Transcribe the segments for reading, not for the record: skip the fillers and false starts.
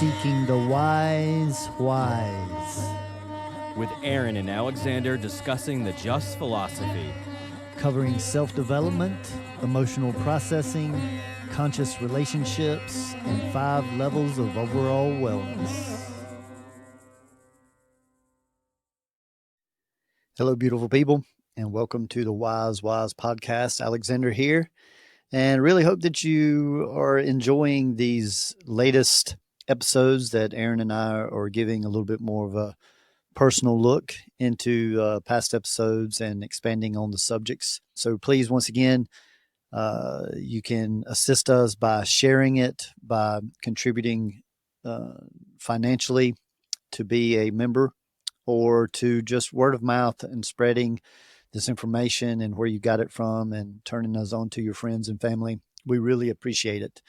Seeking the wise. With Aaron and Alexander discussing the Just philosophy. Covering self-development, emotional processing, conscious relationships, and 5 levels of overall wellness. Hello, beautiful people, and welcome to the Wise podcast. Alexander here, and really hope that you are enjoying these latest episodes that Aaron and I are giving a little bit more of a personal look into past episodes and expanding on the subjects. So please, once again, you can assist us by sharing it, by contributing financially to be a member, or to just word of mouth and spreading this information and where you got it from and turning us on to your friends and family. We really appreciate it.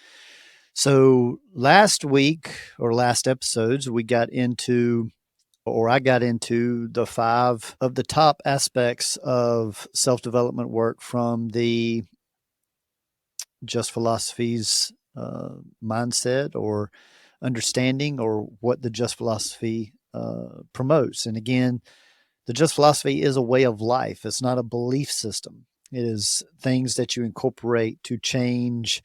So last week or last episodes, I got into the 5 of the top aspects of self-development work from the Just philosophy's mindset or understanding, or what the Just philosophy promotes. And again, the Just philosophy is a way of life. It's not a belief system. It is things that you incorporate to change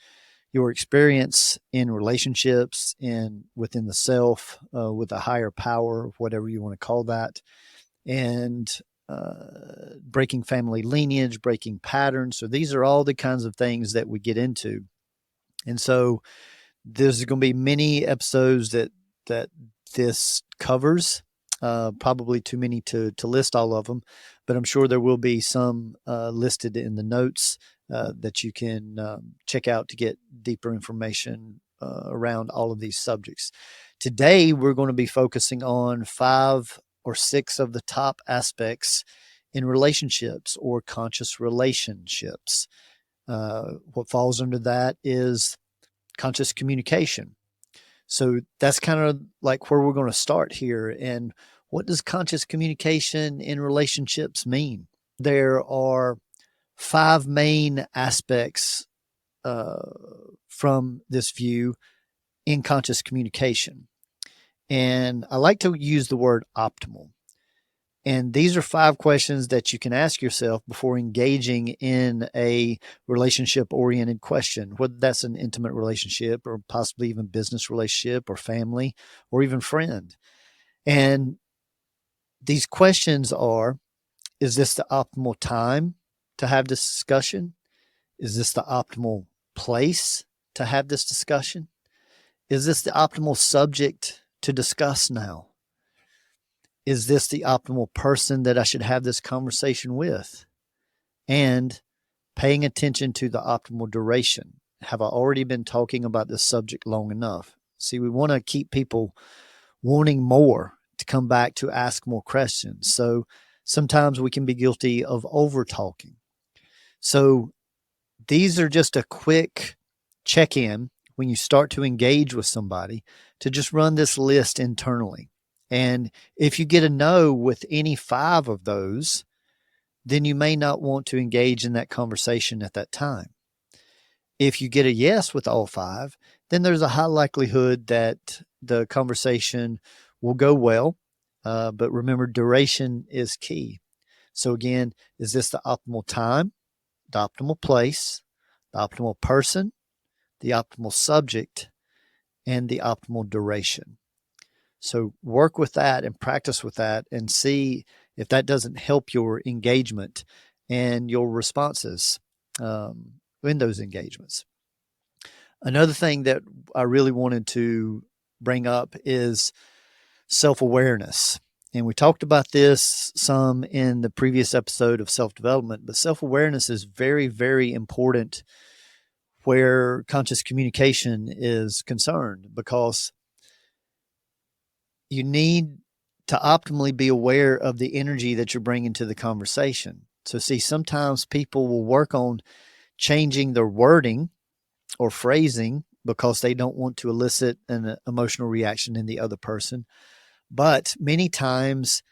your experience in relationships and within the self, with a higher power, whatever you want to call that, and breaking family lineage, breaking patterns. So these are all the kinds of things that we get into. And so there's going to be many episodes that this covers. Probably too many to list all of them, but I'm sure there will be some listed in the notes that you can check out to get deeper information around all of these subjects. Today, we're going to be focusing on 5 or 6 of the top aspects in relationships or conscious relationships. What falls under that is conscious communication. So that's kind of like where we're going to start here. And what does conscious communication in relationships mean? There are 5 main aspects from this view in conscious communication. And I like to use the word optimal. And these are 5 questions that you can ask yourself before engaging in a relationship-oriented question, whether that's an intimate relationship or possibly even business relationship or family or even friend. And these questions are, is this the optimal time to have this discussion? Is this the optimal place to have this discussion? Is this the optimal subject to discuss now? Is this the optimal person that I should have this conversation with? And paying attention to the optimal duration. Have I already been talking about this subject long enough? See, we want to keep people wanting more, to come back to ask more questions. So sometimes we can be guilty of over talking. So these are just a quick check-in when you start to engage with somebody, to just run this list internally. And if you get a no with any 5 of those, then you may not want to engage in that conversation at that time. If you get a yes with all 5, then there's a high likelihood that the conversation will go well. But remember, duration is key. So again, is this the optimal time, the optimal place, the optimal person, the optimal subject, and the optimal duration? So work with that and practice with that and see if that doesn't help your engagement and your responses in those engagements. Another thing that I really wanted to bring up is self-awareness. And we talked about this some in the previous episode of self-development, but self-awareness is very, very important where conscious communication is concerned, because you need to optimally be aware of the energy that you're bringing to the conversation. So see, sometimes people will work on changing their wording or phrasing because they don't want to elicit an emotional reaction in the other person. But many times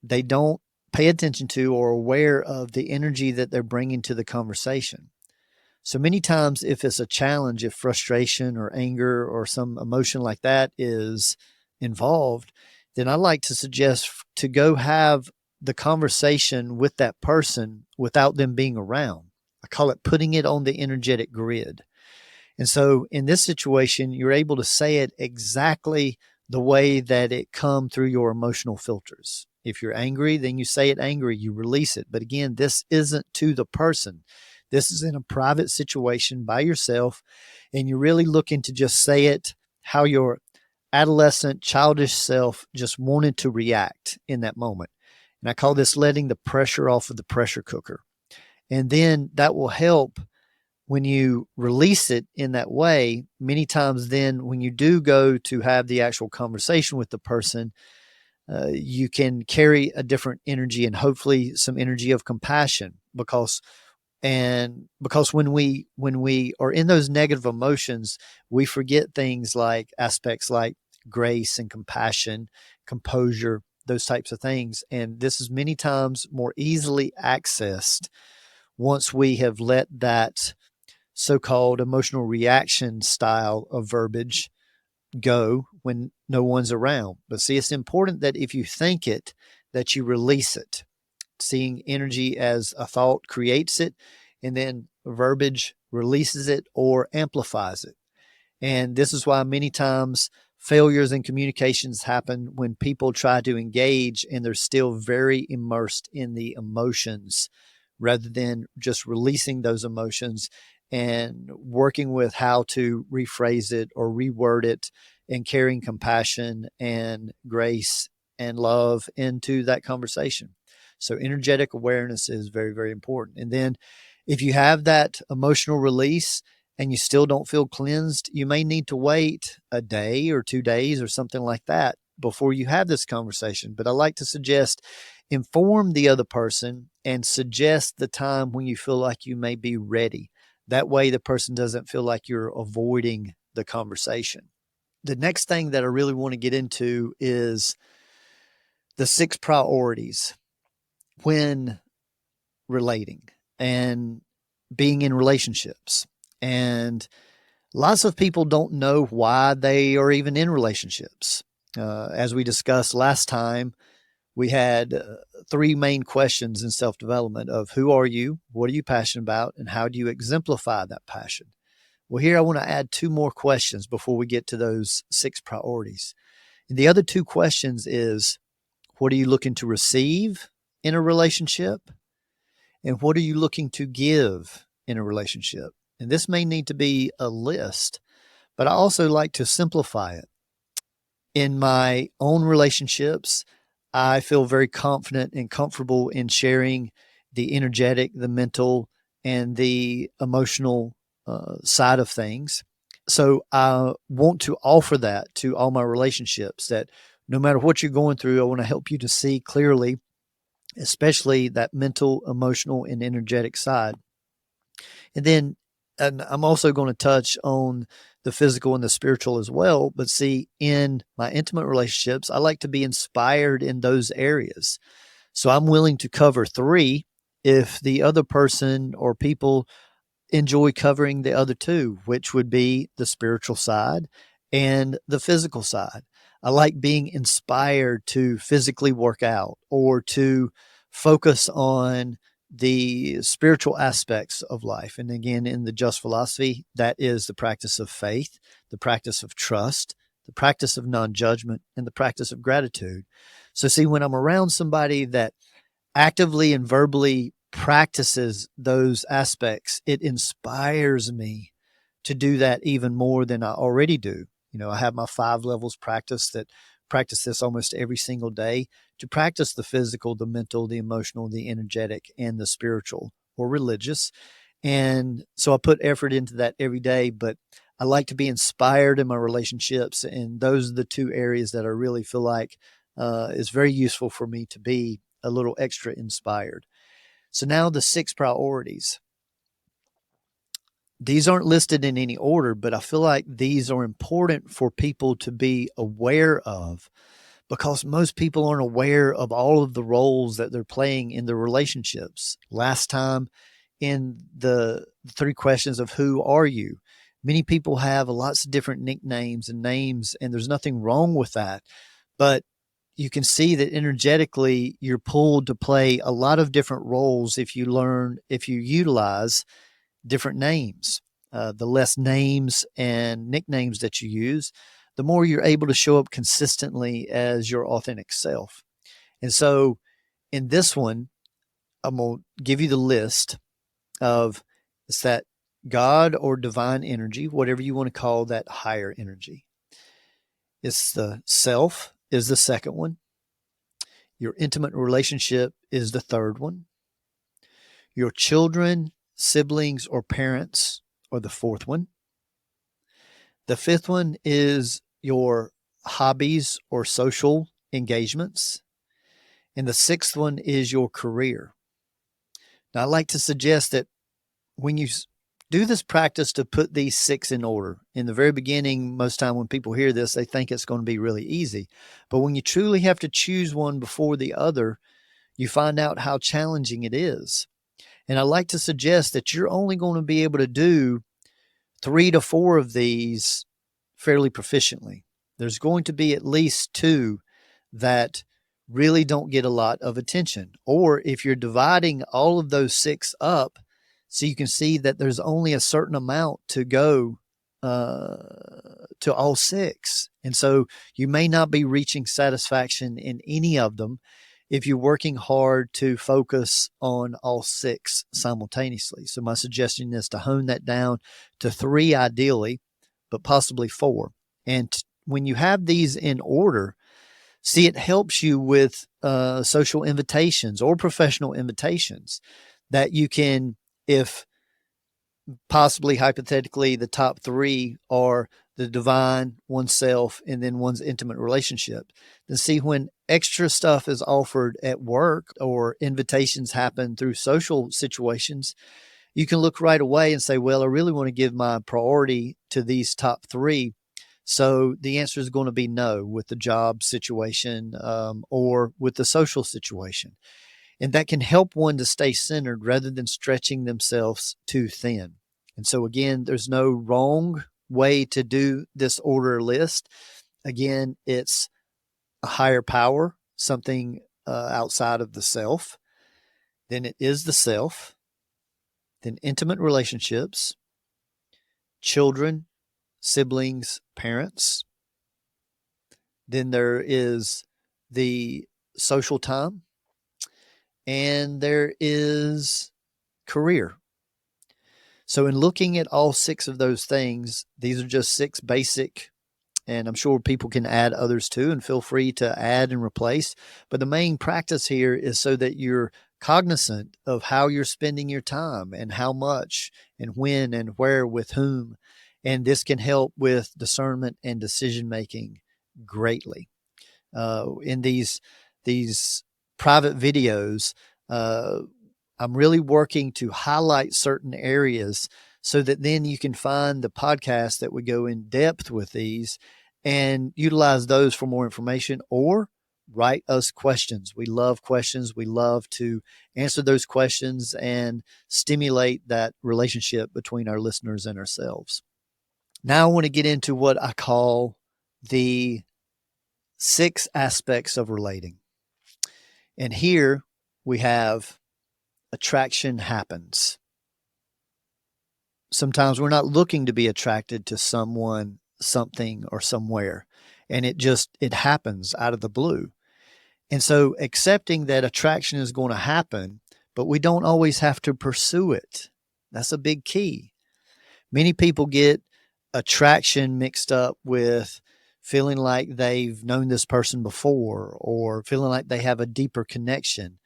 they don't pay attention to or aware of the energy that they're bringing to the conversation. So many times, if it's a challenge, if frustration or anger or some emotion like that is involved, then I like to suggest to go have the conversation with that person without them being around. I call it putting it on the energetic grid. And so in this situation, you're able to say it exactly the way that it come through your emotional filters. If you're angry, then you say it angry, you release it. But again, this isn't to the person. This is in a private situation by yourself, and you're really looking to just say it how your adolescent, childish self just wanted to react in that moment. And I call this letting the pressure off of the pressure cooker. And then that will help when you release it in that way. Many times, then, when you do go to have the actual conversation with the person, you can carry a different energy and hopefully some energy of compassion because when we are in those negative emotions, we forget things like aspects like grace and compassion, composure, those types of things. And this is many times more easily accessed once we have let that so-called emotional reaction style of verbiage go when no one's around. But see, it's important that if you think it, that you release it. Seeing energy as a thought creates it, and then verbiage releases it or amplifies it. And this is why many times failures in communications happen when people try to engage and they're still very immersed in the emotions rather than just releasing those emotions and working with how to rephrase it or reword it and carrying compassion and grace and love into that conversation. So, energetic awareness is very, very important. And then, if you have that emotional release and you still don't feel cleansed, you may need to wait a day or 2 days or something like that before you have this conversation. But I like to suggest inform the other person and suggest the time when you feel like you may be ready. That way, the person doesn't feel like you're avoiding the conversation. The next thing that I really want to get into is the 6 priorities when relating and being in relationships. And lots of people don't know why they are even in relationships. As we discussed last time, we had 3 main questions in self development of who are you, what are you passionate about, and how do you exemplify that passion? Well, here I want to add 2 more questions before we get to those 6 priorities. And the other 2 questions is what are you looking to receive in a relationship? And what are you looking to give in a relationship? And this may need to be a list, but I also like to simplify it. In my own relationships, I feel very confident and comfortable in sharing the energetic, the mental, and the emotional side of things. So I want to offer that to all my relationships that no matter what you're going through, I want to help you to see clearly, especially that mental, emotional, and energetic side. And I'm also going to touch on the physical and the spiritual as well. But see, in my intimate relationships, I like to be inspired in those areas. So I'm willing to cover 3 if the other person or people enjoy covering the other 2, which would be the spiritual side and the physical side. I like being inspired to physically work out or to focus on the spiritual aspects of life. And again, in the Just philosophy, that is the practice of faith, the practice of trust, the practice of non judgment, and the practice of gratitude. So, see, when I'm around somebody that actively and verbally practices those aspects, it inspires me to do that even more than I already do. I have my 5 levels practice that practice this almost every single day to practice the physical, the mental, the emotional, the energetic, and the spiritual or religious. And so I put effort into that every day, but I like to be inspired in my relationships. And those are the 2 areas that I really feel like is very useful for me to be a little extra inspired. So now the 6 priorities. These aren't listed in any order, but I feel like these are important for people to be aware of because most people aren't aware of all of the roles that they're playing in their relationships. Last time in the 3 questions of who are you. Many people have lots of different nicknames and names, and there's nothing wrong with that. But you can see that energetically you're pulled to play a lot of different roles if you utilize different names. The less names and nicknames that you use, the more you're able to show up consistently as your authentic self. And so in this one, I'm going to give you the list of it's that God or divine energy, whatever you want to call that higher energy. It's the self is the second one. Your intimate relationship is the third one. Your children, siblings, or parents are the fourth one. The fifth one is your hobbies or social engagements. And the sixth one is your career. Now, I like to suggest that when you do this practice to put these 6 in order, in the very beginning, most time when people hear this, they think it's going to be really easy. But when you truly have to choose one before the other, you find out how challenging it is. And I like to suggest that you're only going to be able to do 3 to 4 of these fairly proficiently. There's going to be at least 2 that really don't get a lot of attention. Or if you're dividing all of those 6 up, so you can see that there's only a certain amount to go to all 6. And so you may not be reaching satisfaction in any of them if you're working hard to focus on all 6 simultaneously. So my suggestion is to hone that down to 3 ideally, but possibly 4. And when you have these in order, see, it helps you with social invitations or professional invitations that you can, if possibly hypothetically the top 3 are the divine, oneself, and then one's intimate relationship, then see when extra stuff is offered at work or invitations happen through social situations, you can look right away and say, well, I really want to give my priority to these top 3. So the answer is going to be no with the job situation or with the social situation. And that can help one to stay centered rather than stretching themselves too thin. And so, again, there's no wrong way to do this order list. Again, it's a higher power, something outside of the self. Then it is the self. Then intimate relationships, children, siblings, parents. Then there is the social time. And there is career. So in looking at all 6 of those things, these are just 6 basic, and I'm sure people can add others too, and feel free to add and replace. But the main practice here is so that you're cognizant of how you're spending your time and how much and when and where with whom. And this can help with discernment and decision making greatly. In these private videos, I'm really working to highlight certain areas so that then you can find the podcast that would go in depth with these and utilize those for more information, or write us questions. We love questions. We love to answer those questions and stimulate that relationship between our listeners and ourselves. Now I want to get into what I call the 6 aspects of relating. And here we have attraction happens. Sometimes we're not looking to be attracted to someone, something, or somewhere, and it happens out of the blue. And so accepting that attraction is going to happen, but we don't always have to pursue it. That's a big key. Many people get attraction mixed up with feeling like they've known this person before or feeling like they have a deeper connection.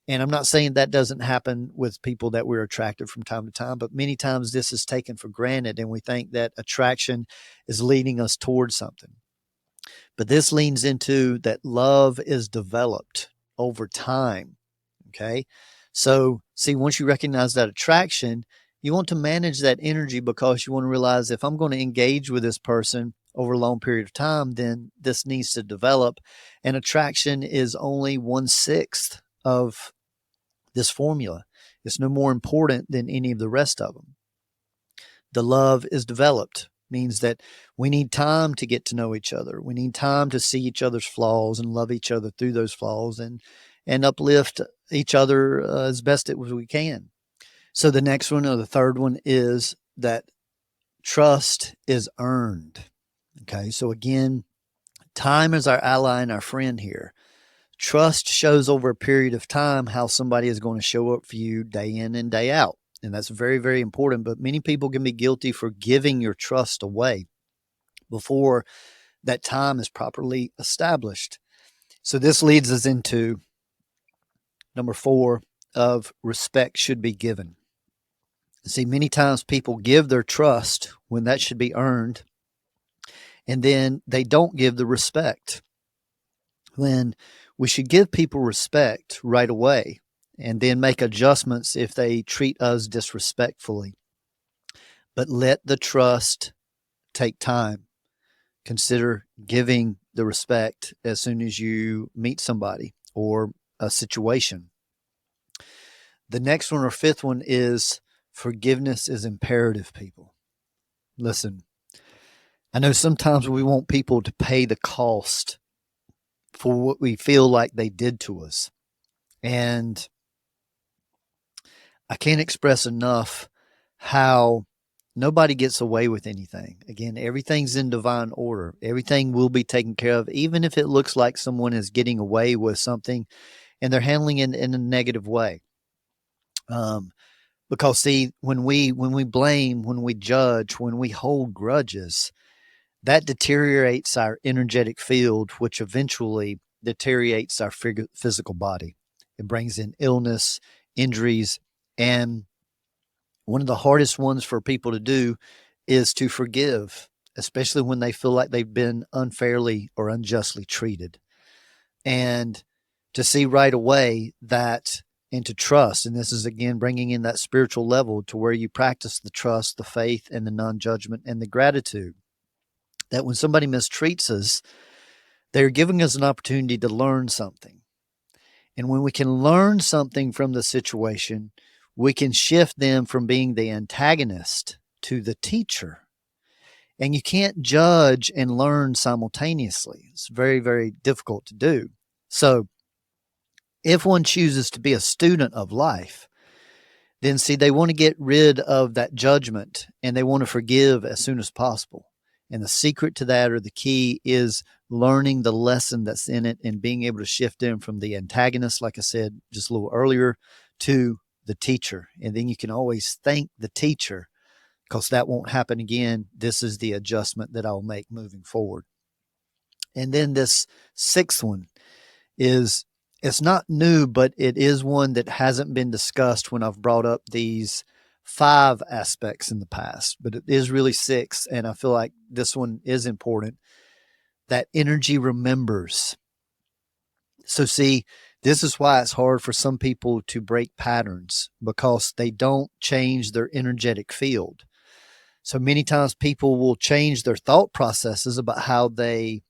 And I'm not saying that doesn't happen with people that we're attracted from time to time, but many times this is taken for granted and we think that attraction is leading us towards something. But this leans into that love is developed over time. Okay. So, see, once you recognize that attraction, you want to manage that energy because you want to realize if I'm going to engage with this person over a long period of time, then this needs to develop. And attraction is only 1/6 of this formula. It's no more important than any of the rest of them. The love is developed, means that we need time to get to know each other. We need time to see each other's flaws and love each other through those flaws and uplift each other as best as we can. So the next one, or the third one, is that trust is earned. Okay, so again, time is our ally and our friend here. Trust shows over a period of time how somebody is going to show up for you day in and day out. And that's very, very important. But many people can be guilty for giving your trust away before that time is properly established. So this leads us into number 4 of respect should be given. See, many times people give their trust when that should be earned, and then they don't give the respect when we should give people respect right away and then make adjustments if they treat us disrespectfully. But let the trust take time. Consider giving the respect as soon as you meet somebody or a situation. The next one, or fifth one, is forgiveness is imperative, people. Listen, I know sometimes we want people to pay the cost for what we feel like they did to us. And I can't express enough how nobody gets away with anything. Again, everything's in divine order. Everything will be taken care of, even if it looks like someone is getting away with something and they're handling it in a negative way. Because see, when we blame, when we judge, when we hold grudges, that deteriorates our energetic field, which eventually deteriorates our physical body. It brings in illness, injuries, and one of the hardest ones for people to do is to forgive, especially when they feel like they've been unfairly or unjustly treated. And to see right away that, and to trust, and this is again bringing in that spiritual level to where you practice the trust, the faith, and the non-judgment and the gratitude, that when somebody mistreats us, they're giving us an opportunity to learn something. And when we can learn something from the situation, we can shift them from being the antagonist to the teacher. And you can't judge and learn simultaneously. It's very, very difficult to do. So if one chooses to be a student of life, then see, they want to get rid of that judgment and they want to forgive as soon as possible. And the secret to that, or the key, is learning the lesson that's in it and being able to shift them from the antagonist, like I said just a little earlier, to the teacher. And then you can always thank the teacher, because that won't happen again. This is the adjustment that I'll make moving forward. And then this sixth one is, it's not new, but it is one that hasn't been discussed when I've brought up these 5 aspects in the past, but it is really 6. And I feel like this one is important, that energy remembers. So see, this is why it's hard for some people to break patterns, because they don't change their energetic field. So many times people will change their thought processes about how they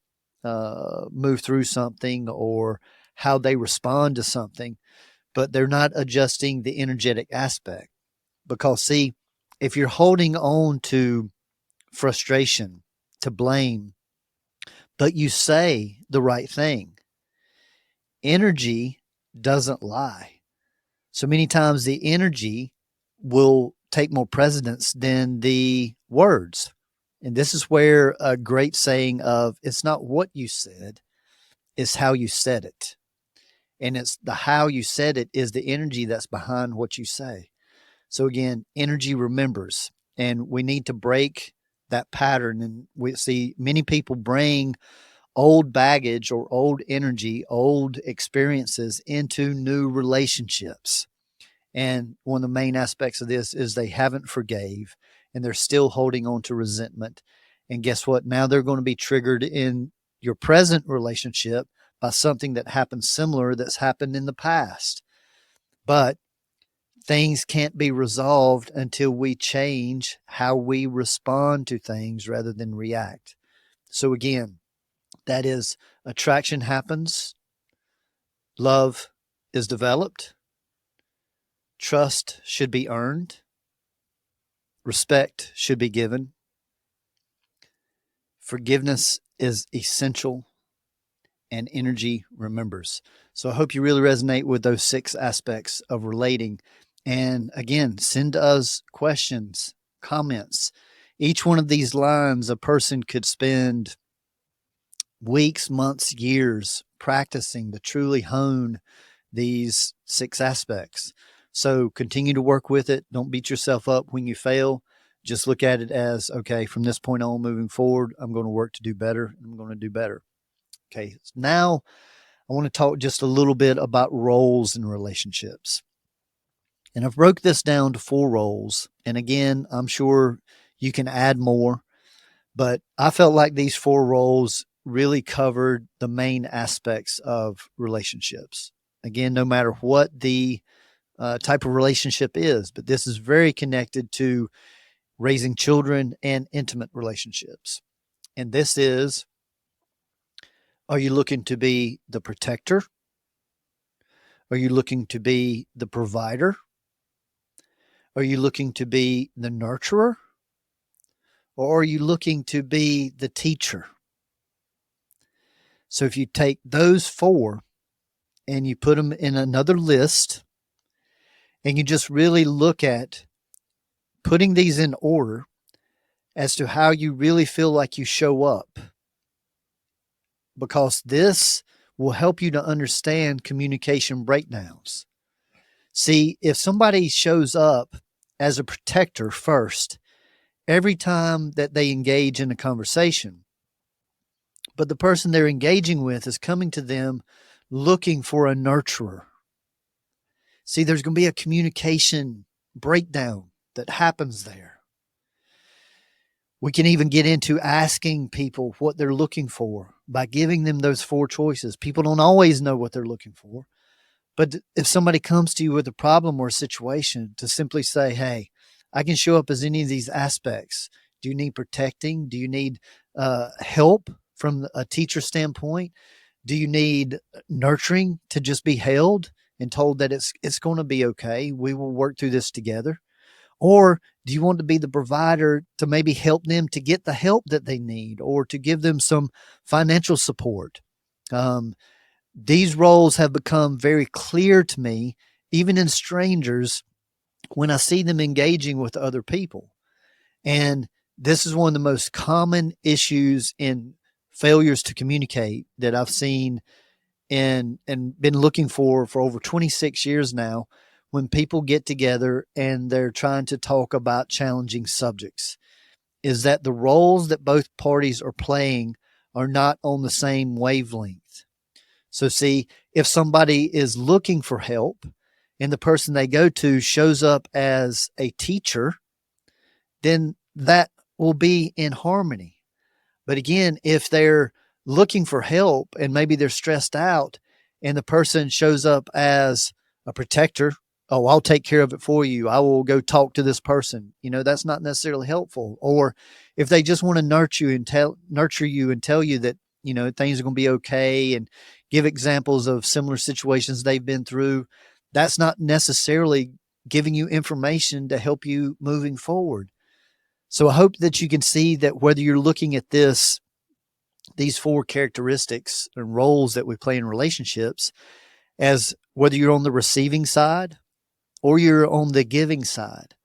move through something or how they respond to something, but they're not adjusting the energetic aspect. Because see, if you're holding on to frustration, to blame, but you say the right thing, energy doesn't lie. So many times the energy will take more precedence than the words. And this is where a great saying of, it's not what you said, it's how you said it. And it's the how you said it is the energy that's behind what you say. So again, energy remembers, and we need to break that pattern. And we see many people bring old baggage or old energy, old experiences into new relationships. And one of the main aspects of this is they haven't forgave and they're still holding on to resentment. And guess what? Now they're going to be triggered in your present relationship by something that happened similar that's happened in the past. But things can't be resolved until we change how we respond to things rather than react. So again, that is, attraction happens, love is developed, trust should be earned, respect should be given, forgiveness is essential, and energy remembers. So I hope you really resonate with those 6 aspects of relating. And again, send us questions, comments. Each one of these lines, a person could spend weeks, months, years practicing to truly hone these 6 aspects. So continue to work with it. Don't beat yourself up when you fail. Just look at it as, okay, from this point on moving forward, I'm going to work to do better. I'm going to do better. Okay, now I want to talk just a little bit about roles in relationships. And I've broke this down to 4 roles. And again, I'm sure you can add more, but I felt like these 4 roles really covered the main aspects of relationships. Again, no matter what the type of relationship is, but this is very connected to raising children and intimate relationships. And this is, are you looking to be the protector? Are you looking to be the provider? Are you looking to be the nurturer? Or are you looking to be the teacher? So if you take those 4 and you put them in another list and you just really look at putting these in order as to how you really feel like you show up, because this will help you to understand communication breakdowns. See, if somebody shows up as a protector first, every time that they engage in a conversation, but the person they're engaging with is coming to them looking for a nurturer. See, there's going to be a communication breakdown that happens there. We can even get into asking people what they're looking for by giving them those 4 choices. People don't always know what they're looking for. But if somebody comes to you with a problem or a situation, to simply say, hey, I can show up as any of these aspects. Do you need protecting? Do you need help from a teacher standpoint? Do you need nurturing, to just be held and told that it's going to be okay? We will work through this together. Or do you want to be the provider to maybe help them to get the help that they need, or to give them some financial support? These roles have become very clear to me, even in strangers, when I see them engaging with other people. And this is one of the most common issues in failures to communicate that I've seen and been looking for over 26 years now, when people get together and they're trying to talk about challenging subjects, is that the roles that both parties are playing are not on the same wavelength. So see, if somebody is looking for help and the person they go to shows up as a teacher, then that will be in harmony. But again, if they're looking for help and maybe they're stressed out and the person shows up as a protector, oh, I'll take care of it for you, I will go talk to this person, that's not necessarily helpful. Or if they just want to nurture you and tell you that, things are going to be okay, and give examples of similar situations they've been through, that's not necessarily giving you information to help you moving forward. So I hope that you can see that whether you're looking at these 4 characteristics and roles that we play in relationships, as whether you're on the receiving side or you're on the giving side,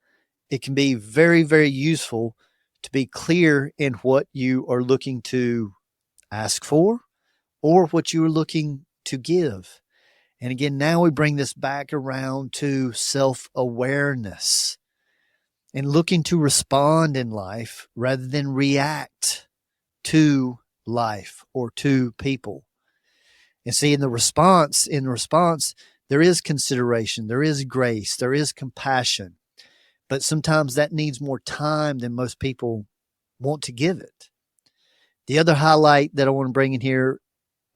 it can be very, very useful to be clear in what you are looking to ask for or what you are looking to give. And again, now we bring this back around to self-awareness and looking to respond in life rather than react to life or to people. And see, in the response, there is consideration, there is grace, there is compassion, but sometimes that needs more time than most people want to give it. The other highlight that I want to bring in here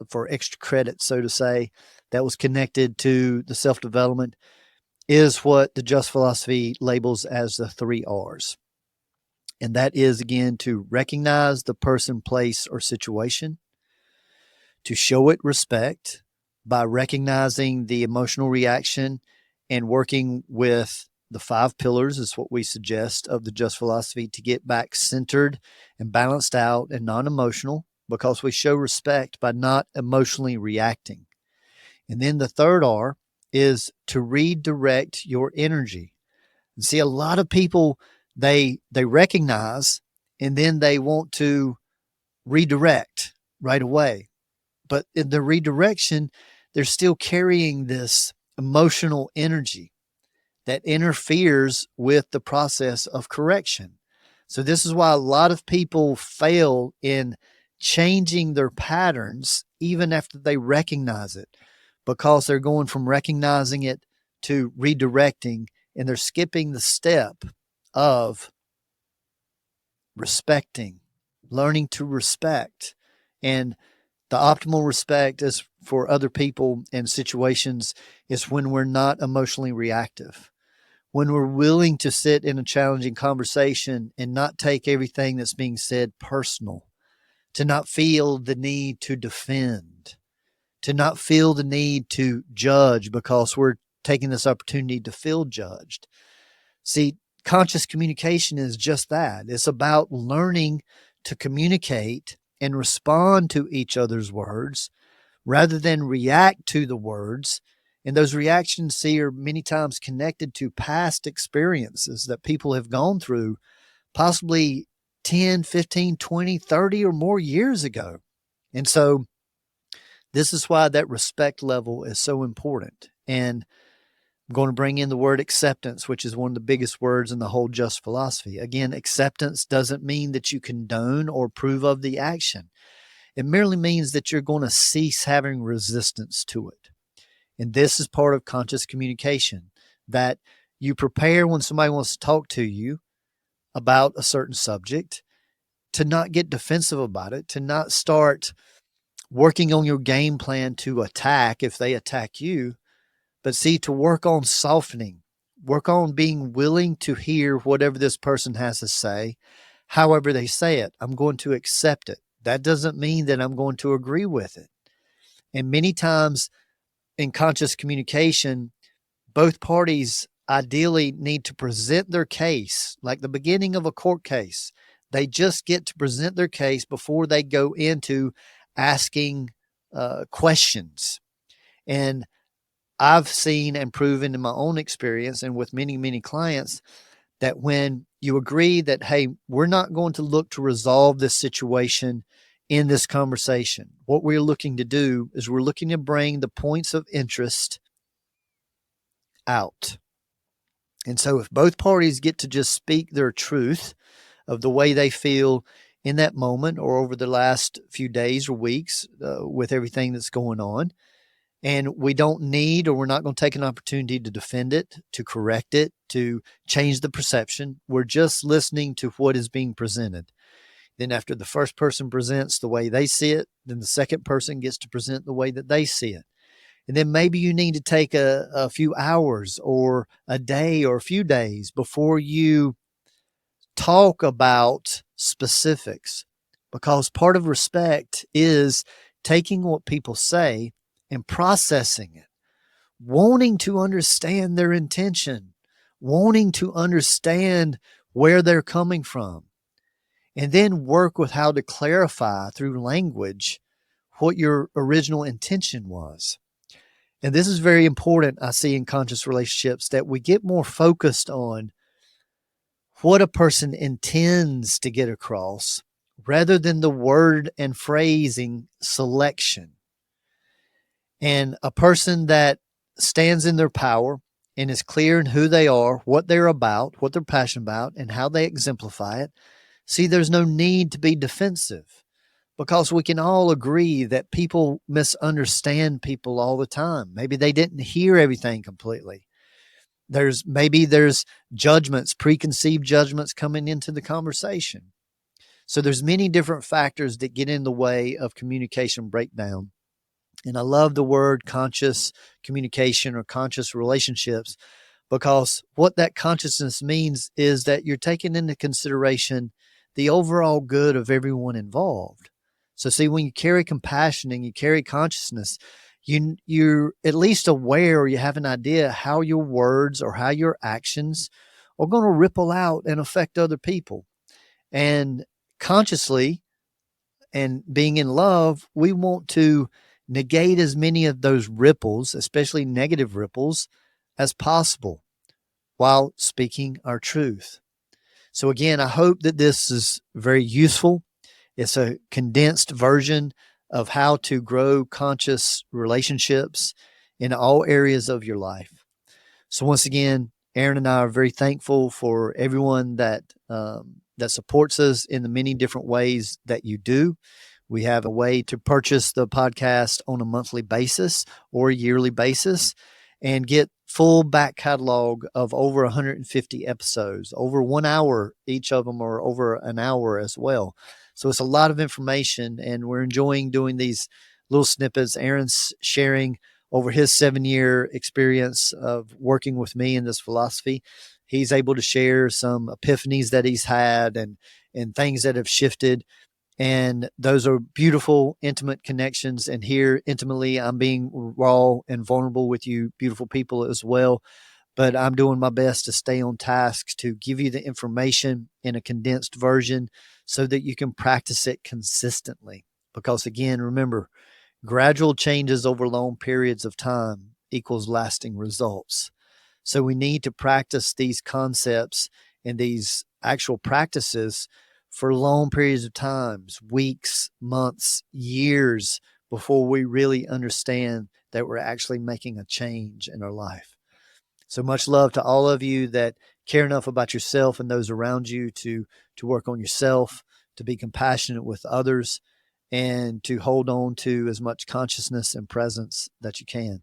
for extra credit, so to say, that was connected to the self-development is what the Just philosophy labels as the 3 R's. And that is, again, to recognize the person, place, or situation, to show it respect by recognizing the emotional reaction and working with the 5 pillars is what we suggest of the Just philosophy to get back centered and balanced out and non-emotional, because we show respect by not emotionally reacting. And then the third R is to redirect your energy. And see, a lot of people, they recognize and then they want to redirect right away. But in the redirection, they're still carrying this emotional energy that interferes with the process of correction. So, this is why a lot of people fail in changing their patterns even after they recognize it, because they're going from recognizing it to redirecting, and they're skipping the step of respecting, learning to respect. And the optimal respect is for other people and situations is when we're not emotionally reactive, when we're willing to sit in a challenging conversation and not take everything that's being said personal, to not feel the need to defend, to not feel the need to judge because we're taking this opportunity to feel judged. See, conscious communication is just that. It's about learning to communicate and respond to each other's words rather than react to the words. And those reactions, see, are many times connected to past experiences that people have gone through, possibly 10, 15, 20, 30 or more years ago. And so this is why that respect level is so important. And I'm going to bring in the word acceptance, which is one of the biggest words in the whole Just philosophy. Again, acceptance doesn't mean that you condone or approve of the action. It merely means that you're going to cease having resistance to it. And this is part of conscious communication, that you prepare when somebody wants to talk to you about a certain subject, to not get defensive about it, to not start working on your game plan to attack if they attack you, but see, to work on softening, work on being willing to hear whatever this person has to say, however they say it. I'm going to accept it. That doesn't mean that I'm going to agree with it. And many times in conscious communication, both parties ideally need to present their case like the beginning of a court case. They just get to present their case before they go into asking questions. And I've seen and proven in my own experience and with many, many clients that when you agree that, hey, we're not going to look to resolve this situation in this conversation, what we're looking to do is we're looking to bring the points of interest out. And so if both parties get to just speak their truth of the way they feel in that moment or over the last few days or weeks with everything that's going on, and we don't need, or we're not going to take an opportunity to defend it, to correct it, to change the perception. We're just listening to what is being presented. Then after the first person presents the way they see it, then the second person gets to present the way that they see it. And then maybe you need to take a few hours or a day or a few days before you talk about specifics, because part of respect is taking what people say and processing it, wanting to understand their intention, wanting to understand where they're coming from, and then work with how to clarify through language what your original intention was. And this is very important, I see, in conscious relationships, that we get more focused on what a person intends to get across rather than the word and phrasing selection. And a person that stands in their power and is clear in who they are, what they're about, what they're passionate about, and how they exemplify it, see, there's no need to be defensive, because we can all agree that people misunderstand people all the time. Maybe they didn't hear everything completely. There's judgments, preconceived judgments coming into the conversation. So there's many different factors that get in the way of communication breakdown. And I love the word conscious communication or conscious relationships, because what that consciousness means is that you're taking into consideration the overall good of everyone involved. So see, when you carry compassion and you carry consciousness, you're at least aware, or you have an idea how your words or how your actions are going to ripple out and affect other people. And consciously, and being in love, we want to negate as many of those ripples, especially negative ripples, as possible while speaking our truth. So, again, I hope that this is very useful. It's a condensed version of how to grow conscious relationships in all areas of your life. So, once again, Aaron and I are very thankful for everyone that supports us in the many different ways that you do. We have a way to purchase the podcast on a monthly basis or a yearly basis and get full back catalog of over 150 episodes, over 1 hour each of them, or over an hour as well. So it's a lot of information, and we're enjoying doing these little snippets. Aaron's sharing over his 7-year experience of working with me in this philosophy. He's able to share some epiphanies that he's had and things that have shifted. And those are beautiful, intimate connections. And here, intimately, I'm being raw and vulnerable with you, beautiful people, as well. But I'm doing my best to stay on task to give you the information in a condensed version so that you can practice it consistently. Because, again, remember, gradual changes over long periods of time equals lasting results. So we need to practice these concepts and these actual practices for long periods of times, weeks, months, years, before we really understand that we're actually making a change in our life. So much love to all of you that care enough about yourself and those around you to work on yourself, to be compassionate with others, and to hold on to as much consciousness and presence that you can.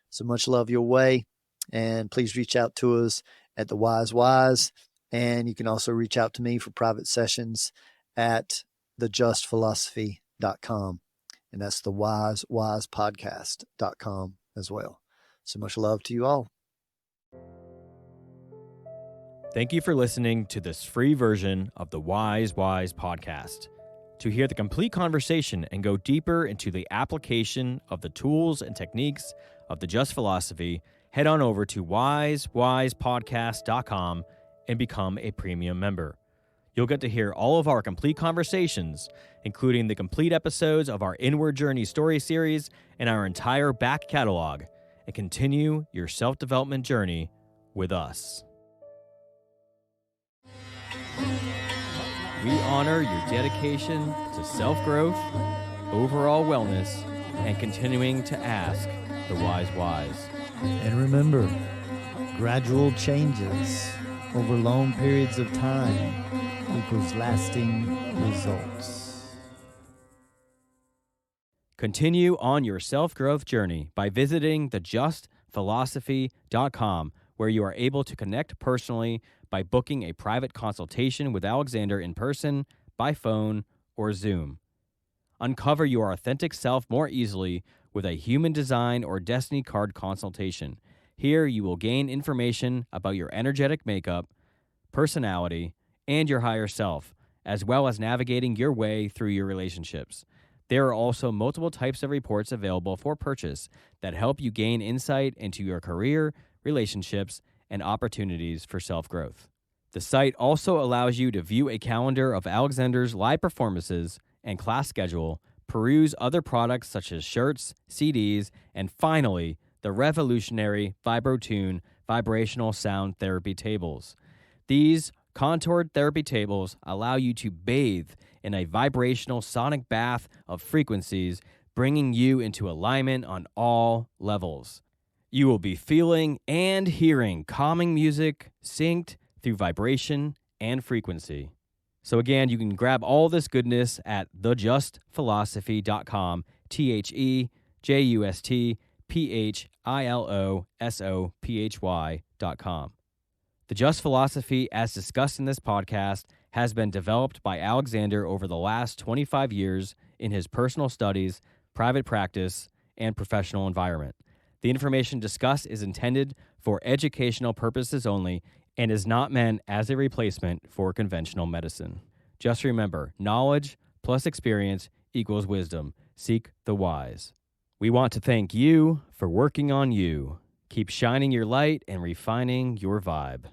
So much love your way. And please reach out to us at The Wise Wise. And you can also reach out to me for private sessions at thejustphilosophy.com. And that's the wisewisepodcast.com as well. So much love to you all. Thank you for listening to this free version of the Wise Wise podcast. To hear the complete conversation and go deeper into the application of the tools and techniques of the Just Philosophy, head on over to wisewisepodcast.com and become a premium member. You'll get to hear all of our complete conversations, including the complete episodes of our Inward Journey story series and our entire back catalog, and continue your self-development journey with us. We honor your dedication to self-growth, overall wellness, and continuing to ask the wise whys. And remember, gradual changes over long periods of time equals lasting results. Continue on your self-growth journey by visiting thejustphilosophy.com, where you are able to connect personally by booking a private consultation with Alexander in person, by phone, or Zoom. Uncover your authentic self more easily with a human design or destiny card consultation. Here you will gain information about your energetic makeup, personality, and your higher self, as well as navigating your way through your relationships. There are also multiple types of reports available for purchase that help you gain insight into your career, relationships, and opportunities for self-growth. The site also allows you to view a calendar of Alexander's live performances and class schedule, peruse other products such as shirts, CDs, and finally, the revolutionary VibroTune vibrational sound therapy tables. These contoured therapy tables allow you to bathe in a vibrational sonic bath of frequencies, bringing you into alignment on all levels. You will be feeling and hearing calming music synced through vibration and frequency. So again, you can grab all this goodness at thejustphilosophy.com, thejustphilosophy.com. The Just Philosophy, as discussed in this podcast, has been developed by Alexander over the last 25 years in his personal studies, private practice, and professional environment. The information discussed is intended for educational purposes only and is not meant as a replacement for conventional medicine. Just remember, knowledge plus experience equals wisdom. Seek the wise. We want to thank you for working on you. Keep shining your light and refining your vibe.